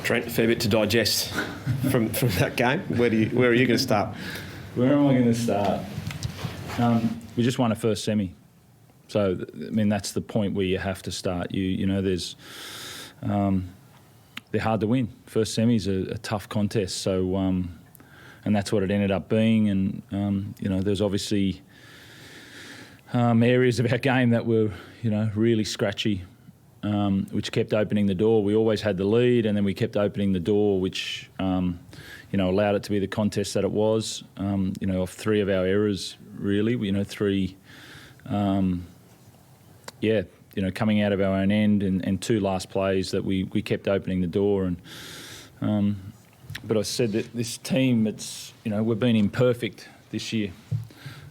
Trent, a fair bit to digest from that game. Where are you going to start? Where am I going to start? We just won a first semi. So, I mean, that's the point where you have to start. You know, there's... they're hard to win. First semi's a tough contest. So, and that's what it ended up being. And, you know, there's obviously areas of our game that were, you know, really scratchy, which kept opening the door. We always had the lead, and then we kept opening the door, which, you know, allowed it to be the contest that it was. You know, of three of our errors, really, you know, three, you know, coming out of our own end, and two last plays that we kept opening the door. And but I said that this team, it's, you know, we've been imperfect this year,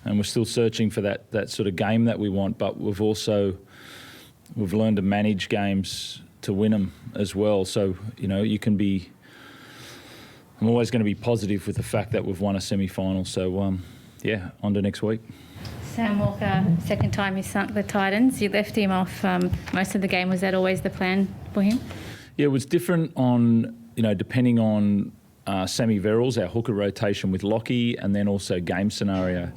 and we're still searching for that sort of game that we want. But we've learned to manage games to win them as well. So, you know, I'm always going to be positive with the fact that we've won a semi-final. So, on to next week. Sam Walker, second time you sunk the Titans. You left him off most of the game. Was that always the plan for him? Yeah, it was different on, you know, depending on Sammy Verrills, our hooker rotation with Lockie, and then also game scenario.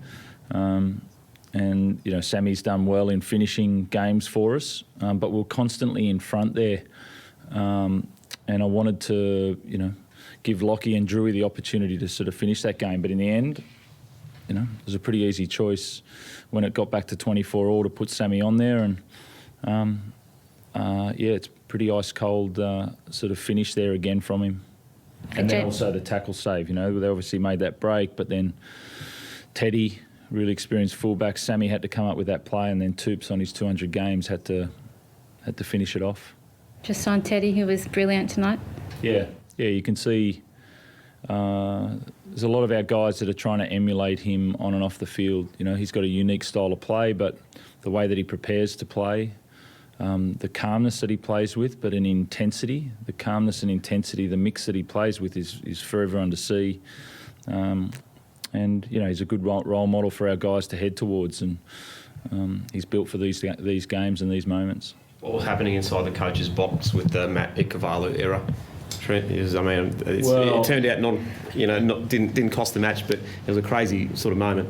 And, you know, Sammy's done well in finishing games for us, but we're constantly in front there. And I wanted to, you know, give Lockie and Drewy the opportunity to sort of finish that game. But in the end, you know, it was a pretty easy choice when it got back to 24 all to put Sammy on there. And, it's pretty ice cold sort of finish there again from him. And then also the tackle save, you know, they obviously made that break, but then Teddy, really experienced fullback, Sammy had to come up with that play, and then Toops on his 200 games had to finish it off. Just on Teddy, who was brilliant tonight. Yeah, you can see there's a lot of our guys that are trying to emulate him on and off the field. You know, he's got a unique style of play, but the way that he prepares to play, the calmness that he plays with, but an intensity, the calmness and intensity, the mix that he plays with is for everyone to see. And, you know, he's a good role model for our guys to head towards, and he's built for these games and these moments. What was happening inside the coach's box with the Matt Ikuvalu era? Trent, it turned out didn't cost the match, but it was a crazy sort of moment.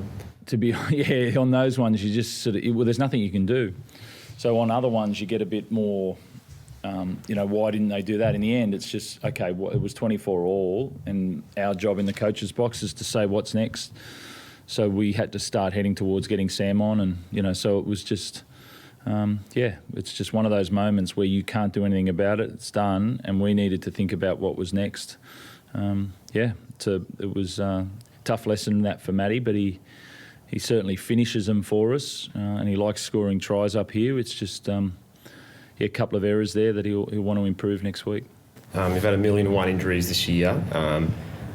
On those ones you just sort of, there's nothing you can do. So on other ones you get a bit more, you know, why didn't they do that? In the end, it's just, okay, it was 24 all, and our job in the coach's box is to say what's next. So we had to start heading towards getting Sam on, and, you know, so it was just, it's just one of those moments where you can't do anything about it. It's done, and we needed to think about what was next. It was a tough lesson that for Matty, but he certainly finishes them for us, and he likes scoring tries up here. It's just a couple of errors there that he'll want to improve next week. You've had 1,000,001 injuries this year.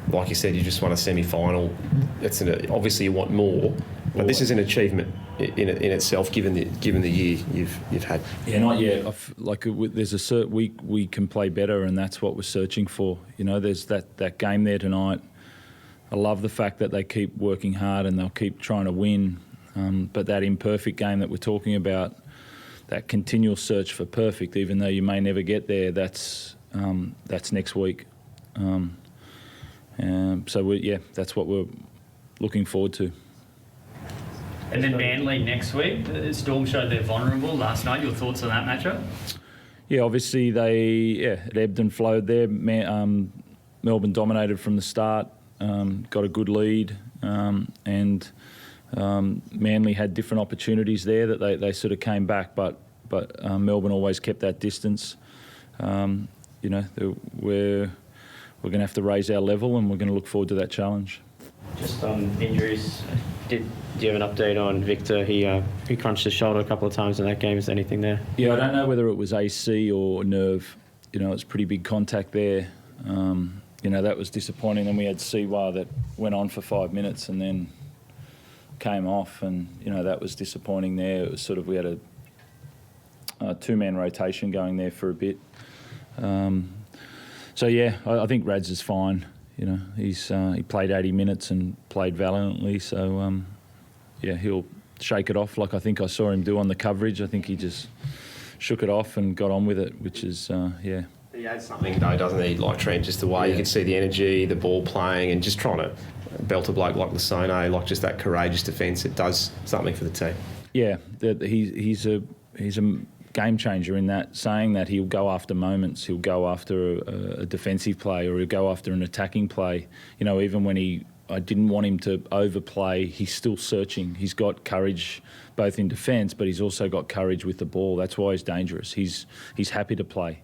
Like you said, you just won a semi-final. Obviously you want more, but this is an achievement in itself, given the year you've had. Yeah, not yet. There's a certain we can play better, and that's what we're searching for. You know, there's that game there tonight. I love the fact that they keep working hard and they'll keep trying to win. But that imperfect game that we're talking about, that continual search for perfect, even though you may never get there, that's next week. That's what we're looking forward to. And then Manly next week. Storm showed they're vulnerable last night. Your thoughts on that matchup? Yeah, obviously it ebbed and flowed there. Melbourne dominated from the start, got a good lead, and Manly had different opportunities there that they sort of came back, but Melbourne always kept that distance. You know, we're going to have to raise our level, and we're going to look forward to that challenge. Just on injuries, do you have an update on Victor? He crunched his shoulder a couple of times in that game. Is there anything there? Yeah, I don't know whether it was AC or nerve. You know, it's pretty big contact there. You know, that was disappointing. Then we had Siwa that went on for 5 minutes and then came off, and, you know, that was disappointing there. It was sort of, we had a two-man rotation going there for a bit. I think Rads is fine. You know, he played 80 minutes and played valiantly. So, he'll shake it off like I think I saw him do on the coverage. I think he just shook it off and got on with it, which is, There's He adds something though, doesn't he? Like Trent, just the way you can see the energy, the ball playing, and just trying to belt a bloke like Lasone, like just that courageous defence. It does something for the team. Yeah, he's a game changer in that, saying that he'll go after moments, he'll go after a defensive play, or he'll go after an attacking play. You know, even when I didn't want him to overplay, he's still searching. He's got courage both in defence, but he's also got courage with the ball. That's why he's dangerous. He's happy to play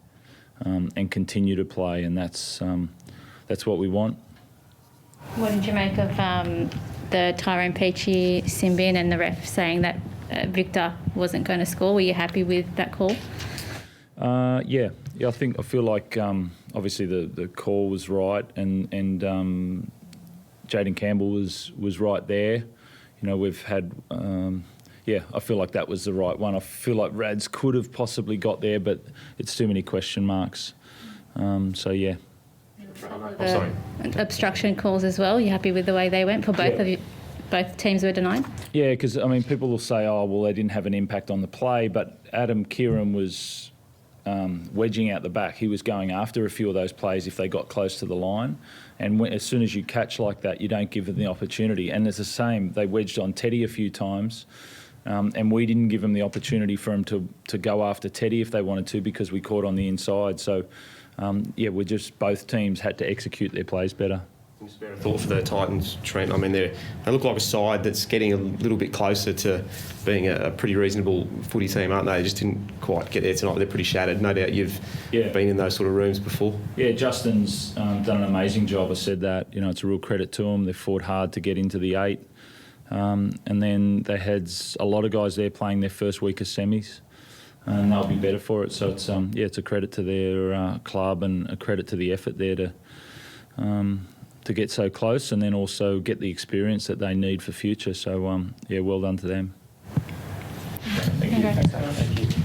and continue to play, and that's what we want. What did you make of the Tyrone Peachey sin bin and the ref saying that Victor wasn't going to score? Were you happy with that call? Yeah, I feel like obviously the call was right, and Jaden Campbell was right there. You know, we've had I feel like that was the right one. I feel like Rads could have possibly got there, but it's too many question marks. So yeah. The obstruction calls as well. You happy with the way they went for both of you? Both teams were denied? Yeah, because, I mean, people will say, oh, well, they didn't have an impact on the play, but Adam Kieran was wedging out the back. He was going after a few of those plays if they got close to the line. And as soon as you catch like that, you don't give them the opportunity. And it's the same. They wedged on Teddy a few times, and we didn't give them the opportunity for him to go after Teddy if they wanted to, because we caught on the inside. So, both teams had to execute their plays better. Spare a thought for the Titans, Trent. I mean, they look like a side that's getting a little bit closer to being a pretty reasonable footy team, aren't they? They just didn't quite get there tonight. They're pretty shattered. No doubt you've been in those sort of rooms before. Yeah, Justin's done an amazing job. I said that. You know, it's a real credit to them. They've fought hard to get into the 8. And then they had a lot of guys there playing their first week of semis. And they'll be better for it. So it's it's a credit to their club and a credit to the effort there to get so close, and then also get the experience that they need for future. So well done to them. Thank you.